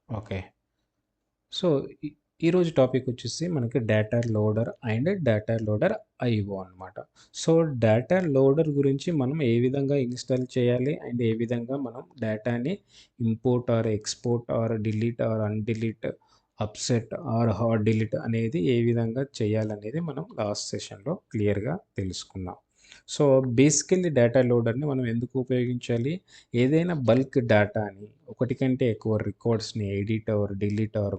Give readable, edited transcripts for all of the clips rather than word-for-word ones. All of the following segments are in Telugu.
ఓకే. సో, ఈ ఈరోజు టాపిక్ వచ్చేసి మనకి data loader and data loader IO అనమాట. సో, డేటా లోడర్ గురించి మనం ఏ విధంగా ఇన్‌స్టాల్ చేయాలి అండ్ ఏ విధంగా మనం డేటాని import or export or delete or undelete, upsert or hard delete అనేది ఏ విధంగా చేయాలనేది మనం లాస్ట్ సెషన్‌లో క్లియర్‌గా తెలుసుకున్నాం. సో, బేసికల్లీ డేటా లోడర్‌ని మనం ఎందుకు ఉపయోగించాలి? ఏదైనా బల్క్ డేటాని ఒకటి కంటే ఎక్కువ రికార్డ్స్‌ని edit or delete or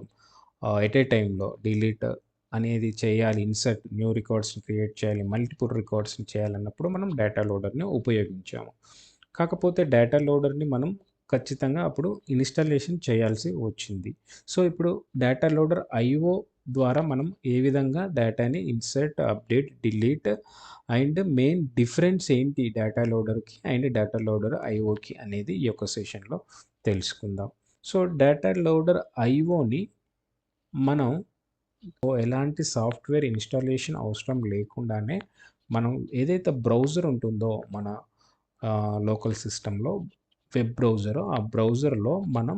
at a టైమ్‌లో డిలీట్ అనేది చేయాలి. ఇన్సర్ట్ న్యూ రికార్డ్స్‌ని క్రియేట్ చేయాలి. మల్టిపుల్ రికార్డ్స్‌ని చేయాలన్నప్పుడు మనం డేటా లోడర్‌ని ఉపయోగించాము. కాకపోతే డేటా లోడర్‌ని మనం ఖచ్చితంగా అప్పుడు ఇన్‌స్టాలేషన్ చేయాల్సి వచ్చింది. సో, ఇప్పుడు డేటా లోడర్ ఐఓ ద్వారా మనం ఏ విధంగా డేటాని insert, update, delete and main difference ఏంటి డేటా లోడర్‌కి అండ్ డేటా లోడర్ ఐఓకి అనేది ఈ యొక్క సెషన్‌లో తెలుసుకుందాం. సో, డేటా లోడర్ ఐఓని మనం ఎలాంటి సాఫ్ట్‌వేర్ ఇన్‌స్టాలేషన్ అవసరం లేకుండానే మనం ఏదైతే బ్రౌజర్ ఉంటుందో మన లోకల్ సిస్టమ్‌లో వెబ్ బ్రౌజర్, ఆ బ్రౌజర్‌లో మనం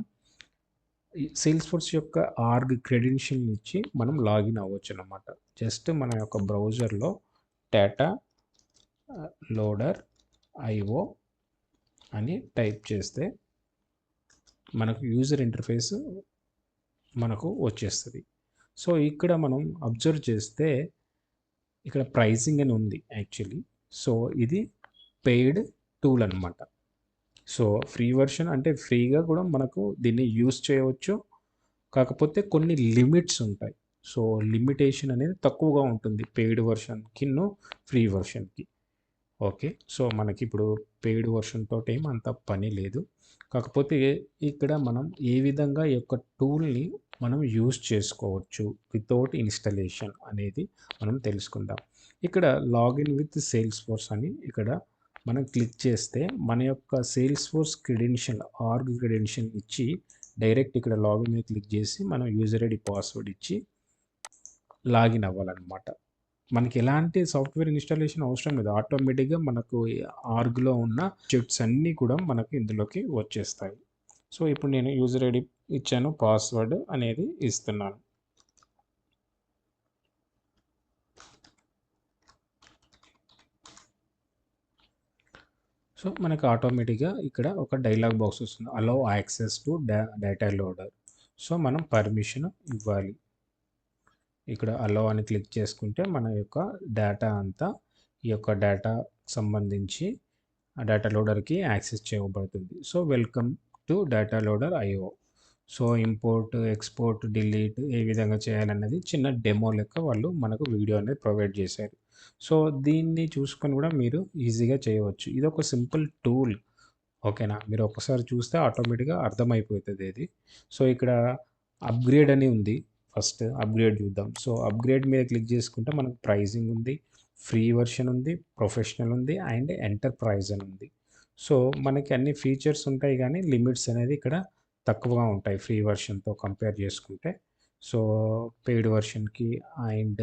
ఈ సేల్స్‌ఫోర్స్ యొక్క ఆర్గ్ క్రెడెన్షియల్‌ని ఇచ్చి మనం లాగిన్ అవ్వొచ్చనమాట. జస్ట్ మన యొక్క బ్రౌజర్‌లో డేటా లోడర్ ఐఓ అని టైప్ చేస్తే మనకు యూజర్ ఇంటర్ఫేస్ మనకు వచ్చేస్తది. సో, ఇక్కడ మనం అబ్జర్వ్ చేస్తే ఇక్కడ ప్రైజింగ్ అని ఉంది యాక్చువల్లీ. సో, ఇది పెయిడ్ టూల్ అనమాట. సో, ఫ్రీ వెర్షన్ అంటే ఫ్రీగా కూడా మనకు దీన్ని యూజ్ చేయవచ్చు. కాకపోతే కొన్ని లిమిట్స్ ఉంటాయి. సో, లిమిటేషన్ అనేది తక్కువగా ఉంటుంది పెయిడ్ వెర్షన్‌కిను, ఫ్రీ వెర్షన్‌కి. ఓకే. సో, మనకిప్పుడు పెయిడ్ వెర్షన్ తోటేం అంత పని లేదు. కాకపోతే ఇక్కడ మనం ఏ విధంగా ఈ యొక్క టూల్‌ని మనం యూజ్ చేసుకోవచ్చు వితౌట్ ఇన్‌స్టాలేషన్ అనేది మనం తెలుసుకుందాం. ఇక్కడ లాగిన్ విత్ సేల్స్‌ఫోర్స్ అని ఇక్కడ మనం క్లిక్ చేస్తే మన యొక్క సేల్స్‌ఫోర్స్ క్రెడెన్షియల్, ఆర్గ్ క్రెడెన్షియల్ ఇచ్చి డైరెక్ట్ ఇక్కడ లాగిన్ మీద క్లిక్ చేసి మనం యూజర్ ఐడీ, పాస్వర్డ్ ఇచ్చి లాగిన్ అవ్వాలన్నమాట. మనకి ఎలాంటి సాఫ్ట్‌వేర్ ఇన్‌స్టాలేషన్ అవసరం లేదు. ఆటోమేటిక్‌గా మనకు ఈ ఆర్గ్‌లో ఉన్న ఆబ్జెక్ట్స్ అన్నీ కూడా మనకు ఇందులోకి వచ్చేస్తాయి. సో, ఇప్పుడు నేను యూజర్ ఐడీ ఇచ్చాను. పాస్వర్డ్ అనేది ఇస్తున్నాను. సో, మనకు ఆటోమేటిక్‌గా ఇక్కడ ఒక డైలాగ్ బాక్స్ వస్తుంది. Allow access to data loader. So, మనం పర్మిషన్ ఇవ్వాలి. ఇక్కడ అలౌ అని క్లిక్ చేసుకుంటే మన యొక్క డేటా అంతా ఈ యొక్క డేటాకు సంబంధించి ఆ డేటా లోడర్‌కి యాక్సెస్ చేయబడుతుంది. So, welcome to data loader IO. So, import, export, delete ఏ విధంగా చేయాలన్నది చిన్న డెమో లెక్క వాళ్ళు మనకు వీడియో అనేది ప్రొవైడ్ చేశారు. సో, దీన్ని చూసుకొని కూడా మీరు ఈజీగా చేయవచ్చు. ఇదొక సింపుల్ టూల్. ఓకేనా? మీరు ఒక్కసారి చూస్తే ఆటోమేటిక్‌గా అర్థమైపోతది ఇది. సో, ఇక్కడ అప్‌గ్రేడ్ అని ఉంది. ఫస్ట్ అప్‌గ్రేడ్ చూద్దాం. సో, అప్‌గ్రేడ్ మీద క్లిక్ చేసుకుంటే మనకు ప్రైజింగ్ ఉంది. ఫ్రీ వెర్షన్ ఉంది. ప్రొఫెషనల్ ఉంది. అండ్ ఎంటర్‌ప్రైజ్ అని ఉంది. సో, మనకి అన్ని ఫీచర్స్ ఉంటాయి గానీ లిమిట్స్ అనేది ఇక్కడ తక్కువగా ఉంటాయి ఫ్రీ వెర్షన్‌తో కంపేర్ చేసుకుంటే. సో, పెయిడ్ వెర్షన్‌కి అండ్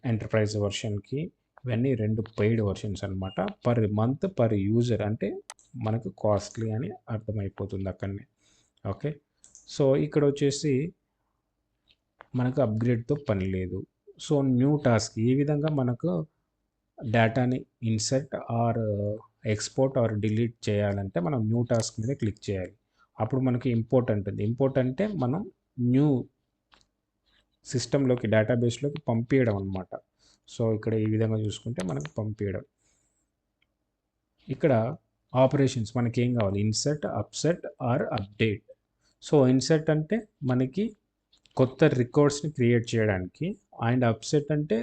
ఎంటర్‌ప్రైజ్ వెర్షన్‌కి ఇవన్నీ 2 పెయిడ్ వెర్షన్స్ అనమాట. పర్ మంత్ పర్ యూజర్ అంటే మనకు కాస్ట్‌లీ అని అర్థమైపోతుంది అక్కడనే. ఓకే. సో, ఇక్కడొచ్చేసి మనకు అప్‌గ్రేడ్‌తో పని లేదు. సో, న్యూ టాస్క్ ఈ విధంగా మనకు డేటాని insert or export or delete చేయాలంటే మనం న్యూ టాస్క్ మీద క్లిక్ చేయాలి. అప్పుడు మనకి ఇంపోర్ట్ అంటుంది. ఇంపోర్ట్ అంటే మనం న్యూ సిస్టమ్‌లోకి డేటాబేస్‌లోకి పంపియడం అనమాట. సో, ఇక్కడ ఈ విధంగా చూసుకుంటే మనకు పంపియడం. ఇక్కడ ఆపరేషన్స్ మనకేం కావాలి? Insert, upsert or update. So, insert అంటే మనకి కొత్త రికార్డ్స్‌ని క్రియేట్ చేయడానికి. అండ్ అప్‌సెట్ అంటే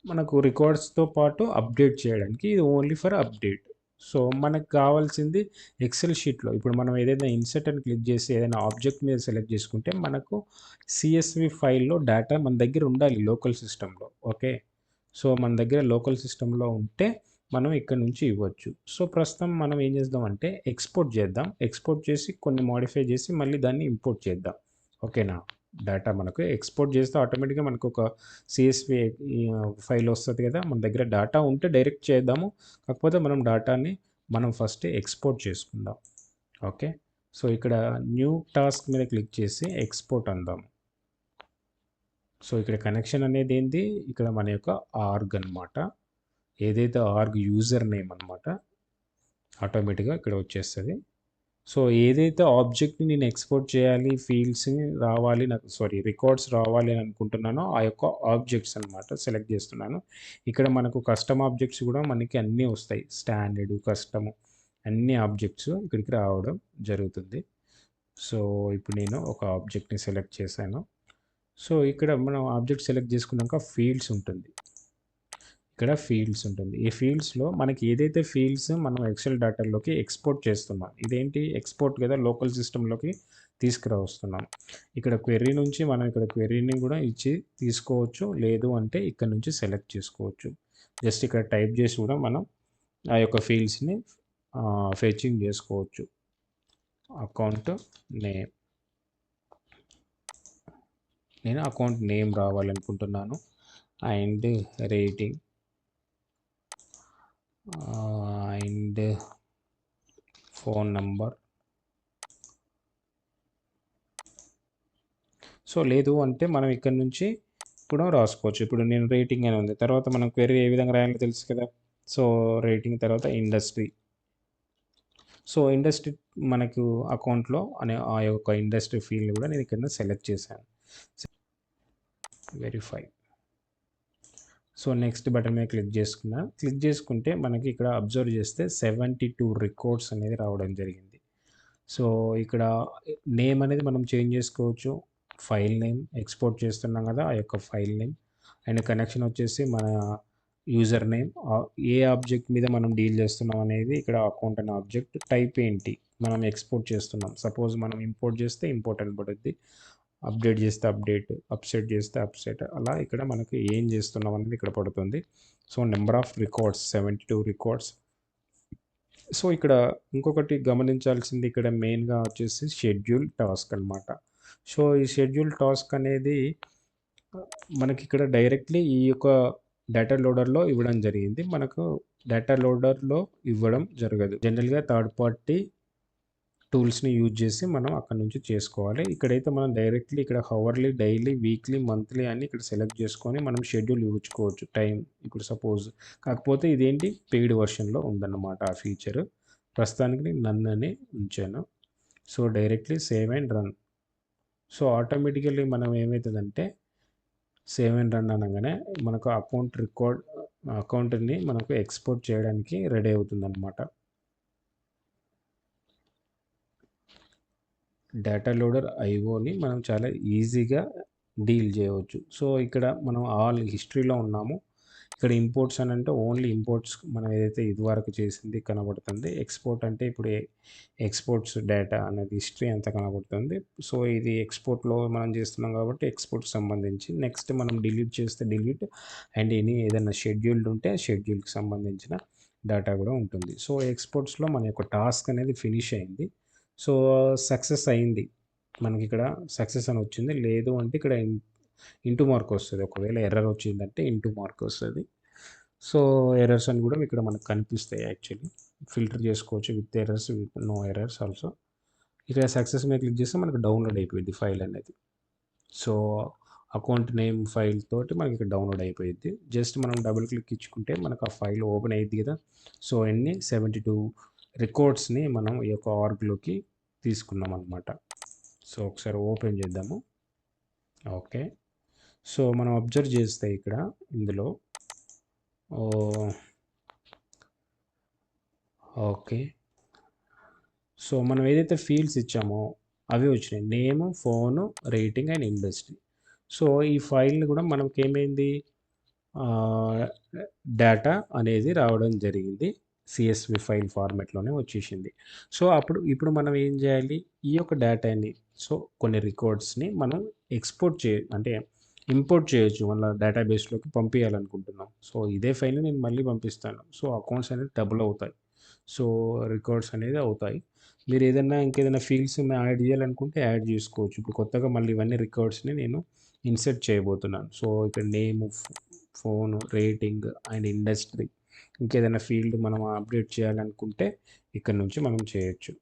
మనకు రికార్డ్స్‌తో పాటు అప్డేట్ చేయడానికి. ఇది ఓన్లీ ఫర్ అప్డేట్. సో, మనకు కావాల్సింది ఎక్సెల్ షీట్‌లో ఇప్పుడు మనం ఏదైనా ఇన్సర్ట్ అని క్లిక్ చేసి ఏదైనా ఆబ్జెక్ట్ మీద సెలెక్ట్ చేసుకుంటే మనకు సీఎస్‌వి ఫైల్‌లో డేటా మన దగ్గర ఉండాలి లోకల్ సిస్టమ్‌లో. ఓకే. సో, మన దగ్గర లోకల్ సిస్టమ్‌లో ఉంటే మనం ఇక్కడ నుంచి ఇవ్వచ్చు. సో, ప్రస్తుతం మనం ఏం చేద్దామంటే ఎక్స్‌పోర్ట్ చేద్దాం. ఎక్స్‌పోర్ట్ చేసి కొన్ని మోడిఫై చేసి మళ్ళీ దాన్ని ఇంపోర్ట్ చేద్దాం. ఓకేనా? డేటా మనకు ఎక్స్‌పోర్ట్ చేస్తే ఆటోమేటిక్‌గా మనకొక సీఎస్‌వి ఫైల్ వస్తది కదా! మన దగ్గర డేటా ఉంటే డైరెక్ట్ చేద్దాము. కాకపోతే మనం డేటాని మనం ఫస్ట్ ఎక్స్‌పోర్ట్ చేసుకుందాం. ఓకే. సో ఇక్కడ న్యూ టాస్క్ మీద క్లిక్ చేసి ఎక్స్పోర్ట్ అందాం. సో ఇక్కడ కనెక్షన్ అనేది ఏంది, ఇక్కడ మన యొక్క ఆర్గ్ అనమాట, ఏదైతే ఆర్గ్ యూజర్ నేమ్ అనమాట, ఆటోమేటిక్గా ఇక్కడ వచ్చేస్తుంది. సో ఏదైతే ఆబ్జెక్ట్ని నేను ఎక్స్పోర్ట్ చేయాలి, ఫీల్డ్స్ని రావాలి నాకు, రికార్డ్స్ రావాలి అని అనుకుంటున్నానో ఆ యొక్క ఆబ్జెక్ట్స్ అనమాట సెలెక్ట్ చేస్తున్నాను. ఇక్కడ మనకు కస్టమ్ ఆబ్జెక్ట్స్ కూడా మనకి అన్నీ వస్తాయి, స్టాండర్డ్, కస్టమ్, అన్ని ఆబ్జెక్ట్స్ ఇక్కడికి రావడం జరుగుతుంది. సో ఇప్పుడు నేను ఒక ఆబ్జెక్ట్ని సెలెక్ట్ చేశాను. సో ఇక్కడ మనం ఆబ్జెక్ట్ సెలెక్ట్ చేసుకున్నాక ఫీల్డ్స్ ఉంటుంది, ఇక్కడ ఫీల్డ్స్ ఉంటుంది. ఈ ఫీల్డ్స్లో మనకి ఏదైతే ఫీల్డ్స్ మనం ఎక్సెల్ డేటాలోకి ఎక్స్పోర్ట్ చేస్తున్నాం, ఇదేంటి ఎక్స్పోర్ట్ కదా, లోకల్ సిస్టంలోకి తీసుకురావస్తున్నాం. ఇక్కడ క్వెరీ నుంచి మనం ఇక్కడ క్వెరీని కూడా ఇచ్చి తీసుకోవచ్చు, లేదు అంటే ఇక్కడ నుంచి సెలెక్ట్ చేసుకోవచ్చు. జస్ట్ ఇక్కడ టైప్ చేసి కూడా మనం ఆ యొక్క ఫీల్డ్స్ని ఫెచింగ్ చేసుకోవచ్చు. అకౌంట్ నేమ్, నేను అకౌంట్ నేమ్ రావాలనుకుంటున్నాను, and rating, and phone number. So లేదు అంటే మనం ఇక్కడ నుంచి కూడా రాసుకోవచ్చు. ఇప్పుడు నేను రేటింగ్ అని ఉంది, తర్వాత మనం క్వెరీ ఏ విధంగా రాయాలో తెలుసు కదా. సో రేటింగ్ తర్వాత ఇండస్ట్రీ. సో ఇండస్ట్రీ మనకు అకౌంట్లో అనే ఆ యొక్క ఇండస్ట్రీ ఫీల్డ్ కూడా నేను ఇక్కడ సెలెక్ట్ చేశాను. వెరిఫై. సో నెక్స్ట్ బటన్ మీద క్లిక్ చేసుకున్నా. క్లిక్ చేసుకుంటే మనకి ఇక్కడ అబ్జర్వ్ చేస్తే 72 రికార్డ్స్ అనేది రావడం జరిగింది. సో ఇక్కడ నేమ్ అనేది మనం చేంజ్ చేసుకోవచ్చు, ఫైల్ నేమ్ ఎక్స్పోర్ట్ చేస్తున్నాం కదా ఆ యొక్క ఫైల్ నేమ్, అండ్ కనెక్షన్ వచ్చేసి మన యూజర్ నేమ్, ఏ ఆబ్జెక్ట్ మీద మనం డీల్ చేస్తున్నాం అనేది ఇక్కడ అకౌంట్ అనే ఆబ్జెక్ట్, టైప్ ఏంటి మనం ఎక్స్పోర్ట్ చేస్తున్నాం, సపోజ్ మనం ఇంపోర్ట్ చేస్తే ఇంపోర్ట్ అని పడుద్ది, అప్డేట్ చేస్తే అప్డేట్, అప్సెట్ చేస్తే అప్సెట్, అలా ఇక్కడ మనకి ఏం చేస్తున్నాం అనేది ఇక్కడ పడుతుంది. So number of records 72 records. So ఇక్కడ ఇంకొకటి గమనించాల్సింది ఇక్కడ మెయిన్గా వచ్చేసి షెడ్యూల్ టాస్క్ అనమాట. సో ఈ షెడ్యూల్ టాస్క్ అనేది మనకి ఇక్కడ డైరెక్ట్లీ ఈ యొక్క డేటా లోడర్లో ఇవ్వడం జరిగింది. మనకు డేటా లోడర్లో ఇవ్వడం జరగదు, జనరల్గా థర్డ్ పార్టీ టూల్స్ని యూజ్ చేసి మనం అక్కడ నుంచి చేసుకోవాలి. ఇక్కడైతే మనం డైరెక్ట్లీ ఇక్కడ హవర్లీ, డైలీ, వీక్లీ, మంత్లీ అని ఇక్కడ సెలెక్ట్ చేసుకొని మనం షెడ్యూల్ ఇవ్వుకోవచ్చు టైం. ఇప్పుడు సపోజ్ కాకపోతే ఇదేంటి పెయిడ్ వర్షన్లో ఉందన్నమాట ఆ ఫీచర్, ప్రస్తుతానికి నేను నన్ అని ఉంచాను. So directly save and run. So automatically మనం ఏమవుతుందంటే సేవ్ అండ్ రన్ అనగానే మనకు అకౌంట్ని మనకు ఎక్స్పోర్ట్ చేయడానికి రెడీ అవుతుందన్నమాట. డేటా లోడర్ ఐఓని మనం చాలా ఈజీగా డీల్ చేయవచ్చు. సో ఇక్కడ మనం ఆల్ హిస్టరీలో ఉన్నాము. ఇక్కడ ఇంపోర్ట్స్ అని అంటే ఓన్లీ ఇంపోర్ట్స్ మనం ఏదైతే ఇదివరకు చేసింది కనబడుతుంది. ఎక్స్పోర్ట్ అంటే ఇప్పుడు ఎక్స్పోర్ట్స్ డేటా అనేది హిస్టరీ అంతా కనబడుతుంది. సో ఇది ఎక్స్పోర్ట్లో మనం చేస్తున్నాం కాబట్టి ఎక్స్పోర్ట్కి సంబంధించి. నెక్స్ట్ మనం డిలీట్ చేస్తే డిలీట్, అండ్ ఏదైనా షెడ్యూల్డ్ ఉంటే షెడ్యూల్కి సంబంధించిన డేటా కూడా ఉంటుంది. సో ఎక్స్పోర్ట్స్లో మన యొక్క టాస్క్ అనేది ఫినిష్ అయింది. సో సక్సెస్ అయింది, మనకి ఇక్కడ సక్సెస్ అని వచ్చింది. లేదు అంటే ఇక్కడ ఇంటూ మార్క్ వస్తుంది, ఒకవేళ ఎర్రర్ వచ్చిందంటే ఇంటూ మార్క్ వస్తుంది. సో ఎర్రర్స్ అని కూడా ఇక్కడ మనకు కనిపిస్తాయి. యాక్చువల్లీ ఫిల్టర్ చేసుకోవచ్చు with errors, with no errors also. ఇక్కడ సక్సెస్ మీద క్లిక్ చేస్తే మనకు డౌన్లోడ్ అయిపోయింది ఫైల్ అనేది. సో అకౌంట్ నేమ్ ఫైల్ తోటి మనకి ఇక్కడ డౌన్లోడ్ అయిపోయింది. జస్ట్ మనం డబుల్ క్లిక్ ఇచ్చుకుంటే మనకు ఆ ఫైల్ ఓపెన్ అయ్యింది కదా. సో ఎన్ని 72 రికార్డ్స్ని మనం ఈ యొక్క ఆర్గ్లోకి తీసుకున్నాం అనమాట. సో ఒకసారి ఓపెన్ చేద్దాము. ఓకే, సో మనం అబ్జర్వ్ చేస్తే ఇక్కడ ఇందులో ఓకే, సో మనం ఏదైతే ఫీల్డ్స్ ఇచ్చామో అవి వచ్చినాయి, name, phone, rating and industry. So ఈ ఫైల్ని కూడా మనకి ఏమైంది, డేటా అనేది రావడం జరిగింది, CSV ఫైల్ ఫార్మాట్లోనే వచ్చేసింది. సో ఇప్పుడు మనం ఏం చేయాలి, ఈ యొక్క డేటాని, సో కొన్ని రికార్డ్స్ని మనం ఎక్స్పోర్ట్ అంటే ఇంపోర్ట్ చేయొచ్చు, మన డేటాబేస్లోకి పంపించాలనుకుంటున్నాం. సో ఇదే ఫైల్ని నేను మళ్ళీ పంపిస్తాను. సో అకౌంట్స్ అనేది డబుల్ అవుతాయి, సో రికార్డ్స్ అనేది అవుతాయి. మీరు ఏదైనా ఇంకేదైనా ఫీల్డ్స్ యాడ్ చేయాలనుకుంటే యాడ్ చేసుకోవచ్చు. ఇప్పుడు కొత్తగా మళ్ళీ ఇవన్నీ రికార్డ్స్ని నేను ఇన్సర్ట్ చేయబోతున్నాను. సో ఇక్కడ name, phone, rating and industry, ఇంకేదైనా ఫీల్డ్ మనం అప్డేట్ చేయాలనుకుంటే ఇక్కడ నుంచి మనం చేయొచ్చు.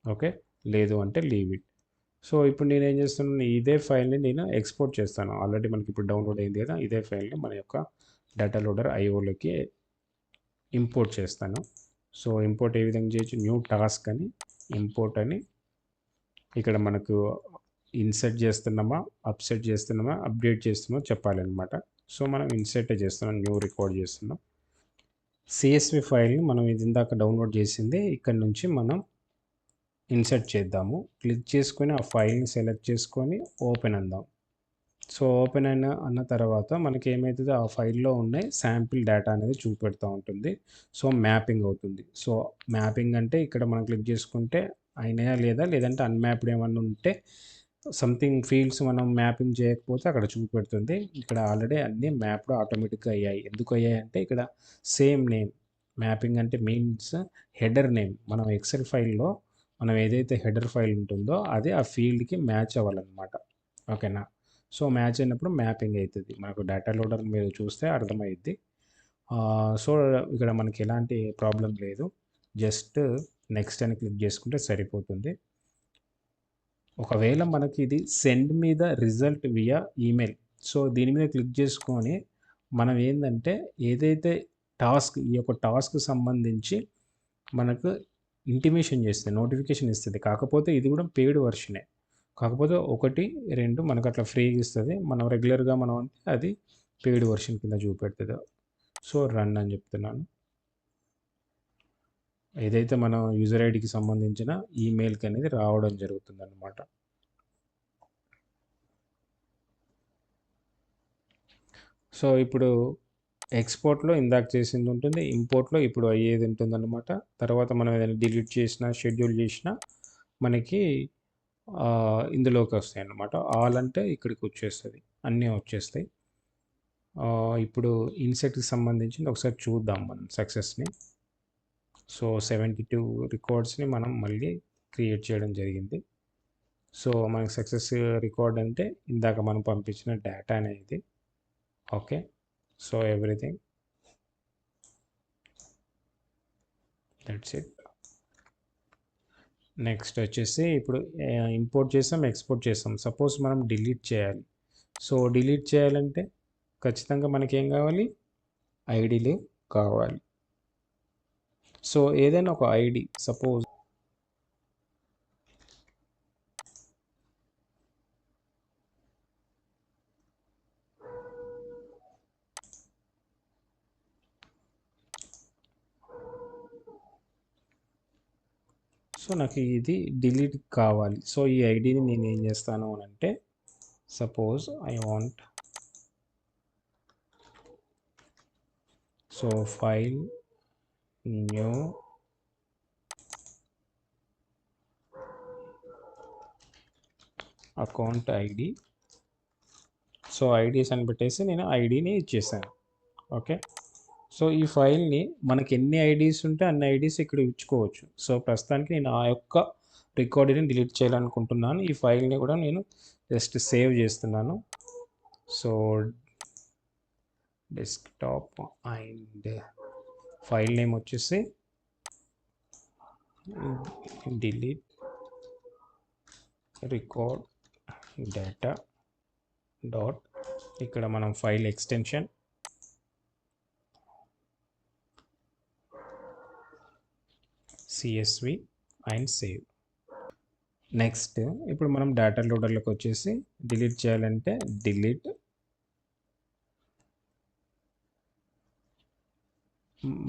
ఓకే, లేదు అంటే లీవ్ ఇట్. సో, ఇప్పుడు నేనేం చేస్తున్నాను, ఇదే ఫైల్‌ని నేను ఎక్స్‌పోర్ట్ చేస్తాను. ఆల్రెడీ మనకి ఇప్పుడు డౌన్‌లోడ్ అయింది కదా! ఇదే ఫైల్‌ని మన యొక్క డేటా లోడర్ ఐఓలోకి ఇంపోర్ట్ చేస్తాను. సో, ఇంపోర్ట్ ఏ విధంగా చేయొచ్చు, న్యూ టాస్క్ అని ఇంపోర్ట్ అని ఇక్కడ మనకు ఇన్సర్ట్ చేస్తున్నామా, అప్సెట్ చేస్తున్నామా, అప్డేట్ చేస్తున్నామో చెప్పాలనమాట. సో, మనం ఇన్సర్టే చేస్తున్నాం, న్యూ రికార్డ్ చేస్తున్నాం. సిఎస్వి ఫైల్‌ని మనం ఇది ఇందాక డౌన్‌లోడ్ చేసింది ఇక్కడి నుంచి మనం ఇన్సర్ట్ చేద్దాము. క్లిక్ చేసుకొని ఆ ఫైల్‌ని సెలెక్ట్ చేసుకొని ఓపెన్ అందాం. సో, ఓపెన్ అన్న తర్వాత మనకేమైతది, ఆ ఫైల్‌లో ఉన్న శాంపిల్ డేటా అనేది చూపెడతా ఉంటుంది. సో, మ్యాపింగ్ అవుతుంది. సో, మ్యాపింగ్ అంటే ఇక్కడ మనం క్లిక్ చేసుకుంటే అయినాయా లేదా, లేదంటే అన్‌మ్యాప్డ్ ఏమన్నా ఉంటే సంథింగ్ ఫీల్డ్స్ మనం మ్యాపింగ్ చేయకపోతే అక్కడ చూపెడుతుంది. ఇక్కడ ఆల్రెడీ అన్నీ మ్యాప్డ్ ఆటోమేటిక్‌గా అయ్యాయి. ఎందుకు అయ్యాయంటే ఇక్కడ సేమ్ నేమ్ మ్యాపింగ్ అంటే మీన్స్ హెడర్ నేమ్. మనం ఎక్సెల్ ఫైల్‌లో మనం ఏదైతే హెడర్ ఫైల్ ఉంటుందో అది ఆ ఫీల్డ్‌కి మ్యాచ్ అవ్వాలన్నమాట. ఓకేనా? సో, మ్యాచ్ అయినప్పుడు మ్యాపింగ్ అయితది. మనకు డేటా లోడర్ మీరు చూస్తే అర్థమైద్ది. సో, ఇక్కడ మనకి ఎలాంటి ప్రాబ్లమ్ లేదు. జస్ట్ నెక్స్ట్ అని క్లిక్ చేసుకుంటే సరిపోతుంది. ఒకవేళ మనకి ఇది send me the result via email. So, దీని మీద క్లిక్ చేసుకొని మనం ఏందంటే ఏదైతే టాస్క్ ఈ యొక్క టాస్క్‌కి సంబంధించి మనకు ఇంటిమేషన్ చేస్తది. నోటిఫికేషన్ ఇస్తది. కాకపోతే ఇది కూడా పెయిడ్ వెర్షనే. కాకపోతే 1, 2 మనకు అట్లా ఫ్రీగా ఇస్తది. మనం రెగ్యులర్‌గా మనం అంటే అది పెయిడ్ వెర్షన్ కింద చూపెడతది. సో, రన్ అని చెప్తున్నాను. ఏదైతే మన యూజర్ ఐడీకి సంబంధించిన ఈమెయిల్‌కి అనేది రావడం జరుగుతుందన్నమాట. సో, ఇప్పుడు ఎక్స్‌పోర్ట్‌లో ఇందాక చేసింది ఉంటుంది. ఇంపోర్ట్‌లో ఇప్పుడు అయ్యేది ఉంటుందన్నమాట. తర్వాత మనం ఏదైనా డిలీట్ చేసినా, షెడ్యూల్ చేసినా మనకి ఇందులోకి వస్తాయన్నమాట. ఆల్ అంటే ఇక్కడికి వచ్చేస్తది. అన్నీ వచ్చేస్తాయి. ఇప్పుడు ఇన్సెట్‌కి సంబంధించింది ఒకసారి చూద్దాం మనం సక్సెస్‌ని. సో, 72 రికార్డ్స్‌ని మనం మళ్ళీ క్రియేట్ చేయడం జరిగింది. సో, మనకి సక్సెస్ రికార్డ్ అంటే ఇందాక మనం పంపించిన డేటానే ఇది. Okay. So, everything that's it. Next వచ్చేసి ఇప్పుడు ఇంపోర్ట్ చేసాం, ఎక్స్‌పోర్ట్ చేసాం. సపోజ్ మనం డిలీట్ చేయాలి. సో, డిలీట్ చేయాలంటే ఖచ్చితంగా మనకేం కావాలి? ఐడీలు కావాలి. సో, ఏదైనా ఒక ఐడీ సపోజ్ సో, నాకు ఇది డిలీట్ కావాలి. సో, ఈ ఐడీని నేను ఏం చేస్తాను అనంటే suppose I want so, file new account ID. So, IDs అని పెట్టేసి నేను ఐడీని ఇచ్చేసాను. ఓకే. సో, ఈ ఫైల్‌ని మనకి ఎన్ని ఐడీస్ ఉంటే అన్ని ఐడీస్ ఇక్కడ ఇచ్చుకోవచ్చు. సో, ప్రస్తుతానికి నేను ఆ యొక్క రికార్డ్‌ని డిలీట్ చేయాలనుకుంటున్నాను. ఈ ఫైల్‌ని కూడా నేను జస్ట్ సేవ్ చేస్తున్నాను. So, desktop and file name వచ్చేసి డిలీట్ రికార్డ్ డేటా డాట్ ఇక్కడ మనం file extension CSV and save. Next ఇప్పుడు మనం డేటా లోడర్లోకి వచ్చేసి డిలీట్ చేయాలంటే డిలీట్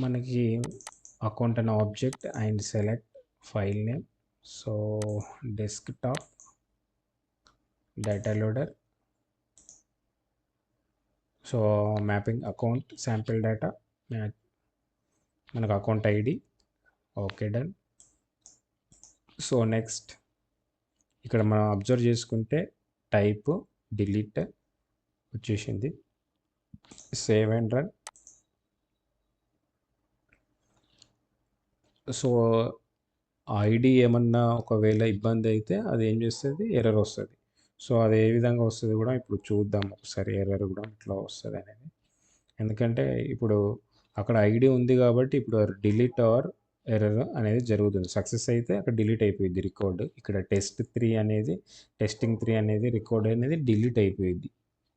మనకి అకౌంట్ అనే object and select file name. So, desktop data loader. So, mapping account sample data మనకు account ID. Okay, done. So, next ఇక్కడ మనం అబ్జర్వ్ చేసుకుంటే టైప్ డిలీట్ వచ్చేసింది. Save and run. So, ID ఏమన్నా ఒకవేళ ఇబ్బంది అయితే అది ఏం చేస్తుంది, ఎర్రర్ వస్తుంది. సో, అది ఏ విధంగా వస్తుంది కూడా ఇప్పుడు చూద్దాం ఒకసారి, ఎర్రర్ కూడా ఇట్లా వస్తుంది అనేది. ఎందుకంటే ఇప్పుడు అక్కడ ఐడి ఉంది కాబట్టి ఇప్పుడు డిలీట్ ఆర్ ఎర్రర్ అనేది జరుగుతుంది. సక్సెస్ అయితే అక్కడ డిలీట్ అయిపోయిద్ది రికార్డ్. ఇక్కడ టెస్టింగ్ 3 అనేది రికార్డ్ అనేది డిలీట్ అయిపోయిద్ది.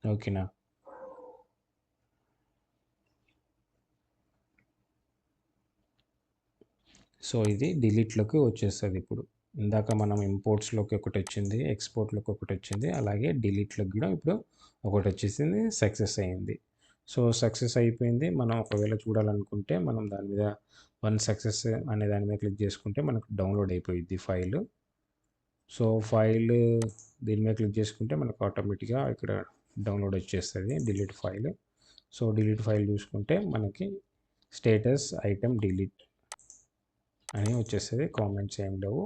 ఓకేనా? సో, ఇది డిలీట్‌లోకి వచ్చేస్తది ఇప్పుడు. ఇందాక మనం ఇంపోర్ట్స్‌లోకి ఒకటొచ్చింది, ఎక్స్‌పోర్ట్‌లోకి ఒకటొచ్చింది. అలాగే డిలీట్‌లోకి గూడా ఇప్పుడు ఒకటొచ్చేసింది. సక్సెస్ అయింది. సో, సక్సెస్ అయిపోయింది. మనం ఒకవేళ చూడాలనుకుంటే మనం దాని మీద వన్ సక్సెస్ అనే దాని మీద క్లిక్ చేసుకుంటే మనకు డౌన్‌లోడ్ అయిపోయిద్ది ఫైలు. సో, ఫైలు దీని మీద క్లిక్ చేసుకుంటే మనకు ఆటోమేటిక్‌గా ఇక్కడ డౌన్‌లోడ్ వచ్చేస్తది delete file. So, delete file చూసుకుంటే మనకి స్టేటస్ ఐటెమ్ డిలీట్ అని వచ్చేస్తది. కామెంట్స్ ఏం లేవు.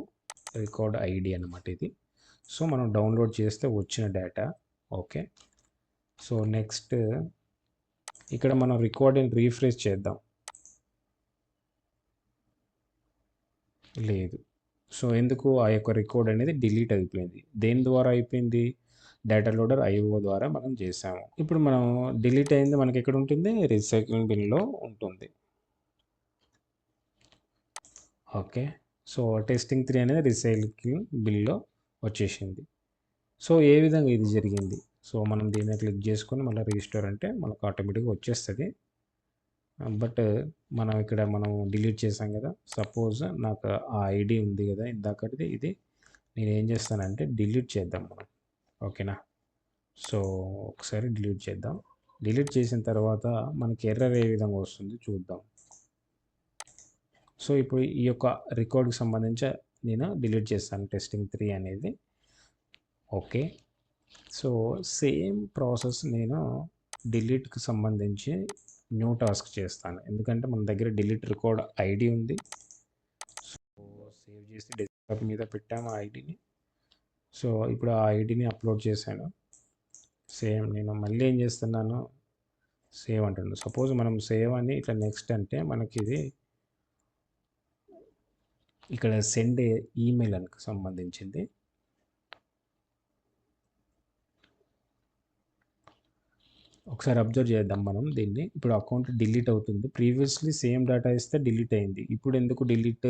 రికార్డ్ ఐడి అనమాట ఇది. సో, మనం డౌన్లోడ్ చేస్తే వచ్చిన డేటా. ఓకే. సో, నెక్స్ట్ ఇక్కడ మనం రికార్డ్‌ని రీఫ్రెష్ చేద్దాం. లేదు. సో, ఎందుకు ఆ యొక్క రికార్డ్ అనేది డిలీట్ అయిపోయింది. దేని ద్వారా అయిపోయింది? డేటా లోడర్ ఐఓ ద్వారా మనం చేసాము. ఇప్పుడు మనం డిలీట్ అయింది మనకి ఎక్కడ ఉంటుంది? రీసైక్లింగ్ బిన్‌లో ఉంటుంది. ఓకే. సో, టెస్టింగ్ 3 అనేది రీసైక్లింగ్ బిన్‌లో వచ్చేసింది. సో, ఏ విధంగా ఇది జరిగింది? సో, మనం దీని మీద క్లిక్ చేసుకొని మళ్ళీ రిజిస్టర్ అంటే మనకు ఆటోమేటిక్‌గా వచ్చేస్తది. బట్ మనం డిలీట్ చేసాం కదా! సపోజ్ నాకు ఆ ఐడీ ఉంది కదా! ఇందాకటిది ఇది నేనేం చేస్తానంటే డిలీట్ చేద్దాం మనం. ఓకేనా? సో, ఒకసారి డిలీట్ చేద్దాం. డిలీట్ చేసిన తర్వాత మనకి ఎర్రర్ ఏ విధంగా వస్తుందో చూద్దాం. సో, ఇప్పుడు ఈ యొక్క రికార్డ్‌కి సంబంధించి నేను డిలీట్ చేస్తాను టెస్టింగ్ 3 అనేది. ఓకే. సో, సేమ్ ప్రాసెస్ నేను డిలీట్‌కి సంబంధించి న్యూ టాస్క్ చేస్తాను. ఎందుకంటే మన దగ్గర డిలీట్ రికార్డ్ ఐడీ ఉంది. సో, సేవ్ చేసి డెస్క్‌టాప్ మీద పెట్టాము ఆ ఐడీని. సో, ఇప్పుడు ఆ ఐడీని అప్‌లోడ్ చేశాను. సేమ్ నేను మళ్ళీ ఏం చేస్తున్నాను, సేవ్ అంటున్నాను. సపోజ్ మనం సేవ్ అని ఇట్లా నెక్స్ట్ అంటే మనకిది ఇక్కడ సెండ్ ఈమెయిల్ అని సంబంధించింది. ఒకసారి అబ్జర్వ్ చేద్దాం మనం దీన్ని. ఇప్పుడు అకౌంట్ డిలీట్ అవుతుంది. ప్రీవియస్‌లీ సేమ్ డేటా ఇస్తే డిలీట్ అయింది. ఇప్పుడు ఎందుకు డిలీట్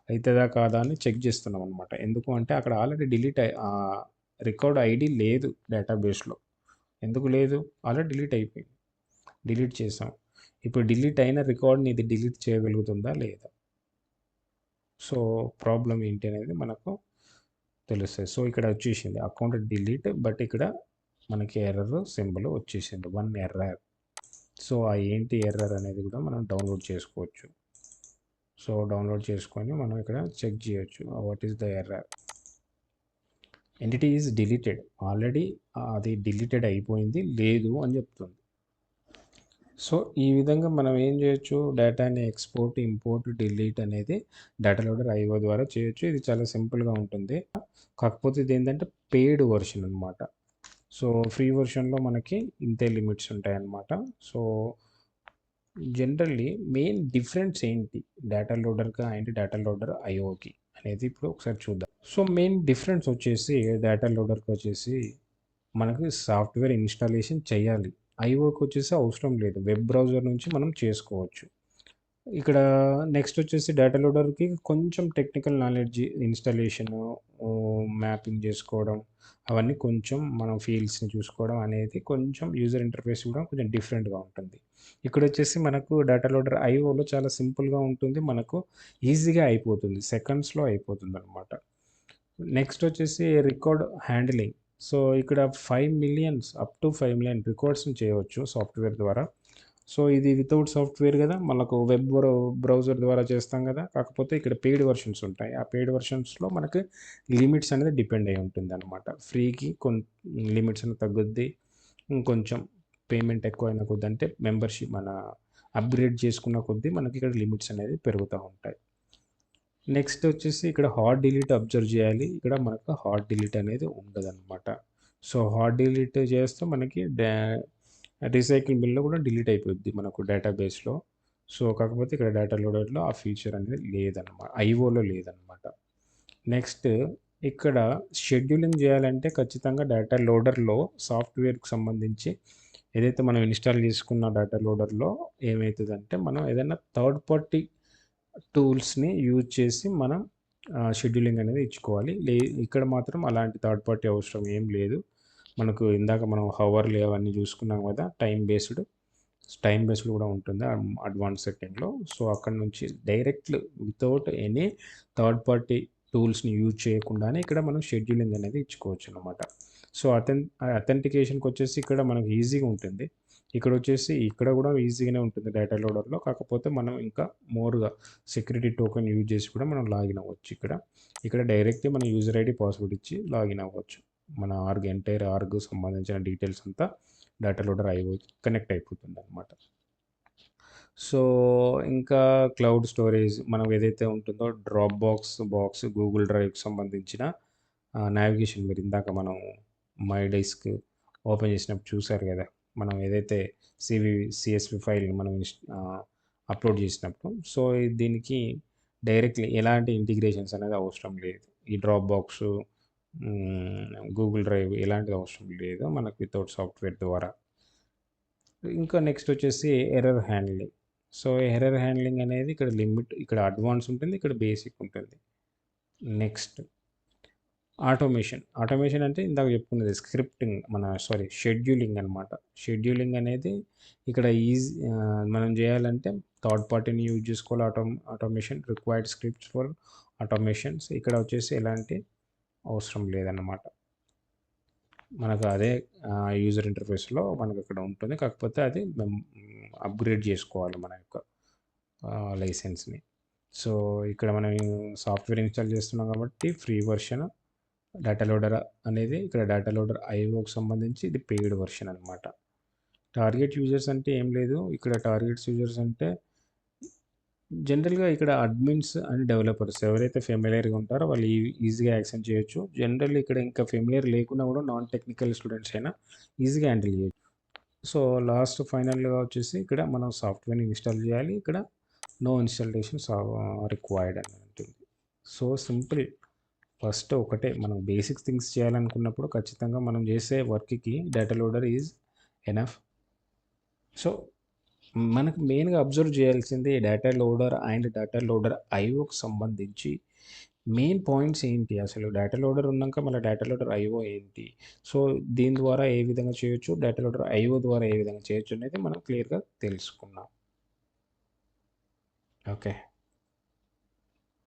అయితదా కాదా అని చెక్ చేస్తున్నాం అనమాట. ఎందుకు అంటే అక్కడ ఆల్రెడీ రికార్డ్ ఐడీ లేదు డేటాబేస్‌లో. ఎందుకు లేదు? ఆల్రెడీ డిలీట్ అయిపోయింది. డిలీట్ చేసాం. ఇప్పుడు డిలీట్ అయిన రికార్డ్‌ని ఇది డిలీట్ చేయగలుగుతుందా లేదా? సో, ప్రాబ్లమ్ ఏంటి అనేది మనకు తెలుస్తది. సో, ఇక్కడ వచ్చేసింది అకౌంట్ డిలీట్ బట్ ఇక్కడ మనకి ఎర్రర్ సింబల్ వచ్చేసింది. 1 ఎర్రర్. సో, ఆ ఏంటి ఎర్రర్ అనేది కూడా మనం డౌన్లోడ్ చేసుకోవచ్చు. సో, డౌన్లోడ్ చేసుకొని మనం ఇక్కడ చెక్ చేయొచ్చు. What is the error? Entity is deleted. Already అది డిలీటెడ్ అయిపోయింది. లేదు అని చెప్తుంది. సో, ఈ విధంగా మనం ఏం చేయొచ్చు? డేటాని ఎక్స్‌పోర్ట్, ఇంపోర్ట్, డిలీట్ అనేది డేటా లోడర్ ఐఓ ద్వారా చేయొచ్చు. ఇది చాలా సింపుల్‌గా ఉంటుంది. కాకపోతే ఇదేంటంటే పెయిడ్ వెర్షన్ అనమాట. సో, ఫ్రీ వెర్షన్‌లో మనకి ఇంతే లిమిట్స్ ఉంటాయన్నమాట. సో, జనరల్లీ మెయిన్ డిఫరెన్స్ ఏంటి? డేటా లోడర్‌కి అండ్ డేటా లోడర్ ఐఓకి అనేది ఇప్పుడు ఒకసారి చూద్దాం. సో, మెయిన్ డిఫరెన్స్ వచ్చేసి డేటా లోడర్‌కి వచ్చేసి మనకి సాఫ్ట్‌వేర్ ఇన్‌స్టాలేషన్ చేయాలి. ఐఓకి వచ్చేసి అవసరం లేదు. వెబ్ బ్రౌజర్ నుంచి మనం చేసుకోవచ్చు. ఇక్కడ నెక్స్ట్ వచ్చేసి డేటా లోడర్‌కి కొంచెం టెక్నికల్ నాలెడ్జ్ ఇన్‌స్టాలేషను, మ్యాపింగ్ చేసుకోవడం అవన్నీ కొంచెం మనం ఫీల్డ్స్‌ని చూసుకోవడం అనేది కొంచెం యూజర్ ఇంటర్ఫేస్ కూడా కొంచెం డిఫరెంట్‌గా ఉంటుంది. ఇక్కడొచ్చేసి మనకు డేటా లోడర్ ఐఓలో చాలా సింపుల్‌గా ఉంటుంది. మనకు ఈజీగా అయిపోతుంది. సెకండ్స్‌లో అయిపోతుందనమాట. నెక్స్ట్ వచ్చేసి రికార్డ్ హ్యాండ్లింగ్. సో, ఇక్కడ 5,000,000 అప్ టు 5,000,000 రికార్డ్స్‌ని చేయవచ్చు సాఫ్ట్‌వేర్ ద్వారా. సో, ఇది వితౌట్ సాఫ్ట్‌వేర్ గదా! మనకు బ్రౌజర్ ద్వారా చేస్తాం గదా! కాకపోతే ఇక్కడ పెయిడ్ వెర్షన్స్ ఉంటాయి. ఆ పెయిడ్ వెర్షన్స్‌లో మనకు లిమిట్స్ అనేది డిపెండ్ అయ్యి ఉంటుందనమాట. ఫ్రీకి లిమిట్స్ అనేది తగ్గుద్ది. ఇంకొంచెం పేమెంట్ ఎక్కువైన కొద్దీ అంటే మెంబర్‌షిప్ అప్‌గ్రేడ్ చేసుకున్న కొద్దీ మనకి ఇక్కడ లిమిట్స్ అనేది పెరుగుతా ఉంటాయి. నెక్స్ట్ వచ్చేసి ఇక్కడ హార్డ్ డిలీట్ అబ్జర్వ్ చేయాలి. ఇక్కడ మనకు హార్డ్ డిలీట్ అనేది ఉండదనమాట. సో, హార్డ్ డిలీట్ చేస్తే మనకి రీసైకిల్ బిన్‌లో కూడా డిలీట్ అయిపోద్ది మనకు డేటాబేస్‌లో. సో, కాకపోతే ఇక్కడ డేటా లోడర్‌లో ఆ ఫీచర్ అనేది ఐఓలో లేదనమాట. నెక్స్ట్ ఇక్కడ షెడ్యూలింగ్ చేయాలంటే ఖచ్చితంగా డేటా లోడర్‌లో సాఫ్ట్‌వేర్‌కి సంబంధించి ఏదైతే మనం ఇన్‌స్టాల్ చేసుకున్న డేటా లోడర్‌లో ఏమైతదంటే మనం ఏదైనా థర్డ్ పార్టీ టూల్స్‌ని యూజ్ చేసి మనం షెడ్యూలింగ్ అనేది ఇచ్చుకోవాలి. ఇక్కడ మాత్రం అలాంటి థర్డ్ పార్టీ అవసరం ఏం లేదు. మనకు ఇందాక మనం హవర్లీ అవన్నీ చూసుకున్నాం కదా! టైమ్ బేస్డ్ కూడా ఉంటుంది అడ్వాన్స్ సెట్టింగ్‌లో. సో, అక్కడి నుంచి direct without any third party టూల్స్‌ని యూజ్ చేయకుండానే ఇక్కడ మనం షెడ్యూలింగ్ అనేది ఇచ్చుకోవచ్చనమాట. సో, అథెంటికేషన్‌కొచ్చేసి ఇక్కడ మనకు ఈజీగా ఉంటుంది. ఇక్కడొచ్చేసి ఇక్కడ కూడా ఈజీగానే ఉంటుంది డేటా లోడర్‌లో. కాకపోతే మనం ఇంకా మోర్‌గా సెక్యూరిటీ టోకెన్ యూజ్ చేసి కూడా మనం లాగిన్ అవ్వచ్చు ఇక్కడ. ఇక్కడ డైరెక్ట్‌గా మన యూజర్ ఐడీ, పాస్వర్డ్ ఇచ్చి లాగిన్ అవ్వచ్చు. మన ఎంటైర్ ఆర్గ్‌కి సంబంధించిన డీటెయిల్స్ అంతా డేటా లోడర్ కనెక్ట్ అయిపోతుందనమాట. సో, ఇంకా క్లౌడ్ స్టోరేజ్ మనం ఏదైతే ఉంటుందో బాక్స్, గూగుల్ డ్రైవ్‌కి సంబంధించిన నావిగేషన్ మీరు ఇందాక మనం మై డెస్క్ ఓపెన్ చేసినప్పుడు చూసారు కదా! మనం ఏదైతే సీఎస్‌వి ఫైల్‌ని మనం అప్‌లోడ్ చేసినప్పుడు. సో, దీనికి డైరెక్ట్‌లీ ఎలాంటి ఇంటిగ్రేషన్స్ అనేది అవసరం లేదు. ఈ గూగుల్ డ్రైవ్ ఇలాంటిది అవసరం లేదు. మనకు వితౌట్ సాఫ్ట్‌వేర్ ద్వారా. ఇంకా నెక్స్ట్ వచ్చేసి error handling. So, error handling అనేది ఇక్కడ అడ్వాన్స్ ఉంటుంది. ఇక్కడ బేసిక్ ఉంటుంది. నెక్స్ట్ ఆటోమేషన్ అంటే ఇందాక చెప్పుకున్నది షెడ్యూలింగ్ అనమాట. షెడ్యూలింగ్ అనేది ఇక్కడ మనం చేయాలంటే థర్డ్ పార్టీని యూజ్ చేసుకోవాలి. Automation required scripts for automations. ఇక్కడ వచ్చేసి ఎలాంటి అవసరం లేదన్నమాట. మనకు అదే యూజర్ ఇంటర్ఫేస్‌లో మనకు అక్కడ ఉంటుంది. కాకపోతే అది అప్‌గ్రేడ్ చేసుకోవాలి మన యొక్క లైసెన్స్‌ని. సో, ఇక్కడ మనం సాఫ్ట్‌వేర్ ఇన్‌స్టాల్ చేస్తున్నాం కాబట్టి ఫ్రీ వర్షన్ డేటా లోడర్ అనేది ఇక్కడ డేటా లోడర్ ఐఓకి సంబంధించి ఇది పెయిడ్ వర్షన్ అనమాట. టార్గెట్ యూజర్స్ అంటే ఏం లేదు. ఇక్కడ టార్గెట్స్ యూజర్స్ అంటే జనరల్‌గా ఇక్కడ అడ్మిన్స్ అండ్ డెవలపర్స్ ఎవరైతే ఫెమిలియర్‌గా ఉంటారో వాళ్ళు ఈజీగా యాక్సెస్ చేయొచ్చు. జనరల్లీ ఇక్కడ ఇంకా ఫెమిలియర్ లేకున్నా కూడా నాన్ టెక్నికల్ స్టూడెంట్స్ అయినా ఈజీగా హ్యాండిల్ చేయొచ్చు. సో, ఫైనల్‌గా వచ్చేసి ఇక్కడ మనం సాఫ్ట్‌వేర్‌ని ఇన్‌స్టాల్ చేయాలి. ఇక్కడ నో ఇన్‌స్టాలేషన్స్ రిక్వైర్డ్ అని ఉంటుంది. So, simple. ఫస్ట్ ఒకటే మనం బేసిక్ థింగ్స్ చేయాలనుకున్నప్పుడు ఖచ్చితంగా మనం చేసే వర్క్‌కి data loader is enough. So, మనకు మెయిన్‌గా అబ్జర్వ్ చేయాల్సింది data loader and data loader ఐఓకి సంబంధించి మెయిన్ పాయింట్స్ ఏంటి? అసలు డేటా లోడర్ ఉన్నాక మళ్ళీ డేటా లోడర్ ఐఓ ఏంటి? సో, దీని ద్వారా ఏ విధంగా చేయొచ్చు? డేటా లోడర్ ఐఓ ద్వారా ఏ విధంగా చేయొచ్చు అనేది మనం క్లియర్‌గా తెలుసుకున్నాం. ఓకే.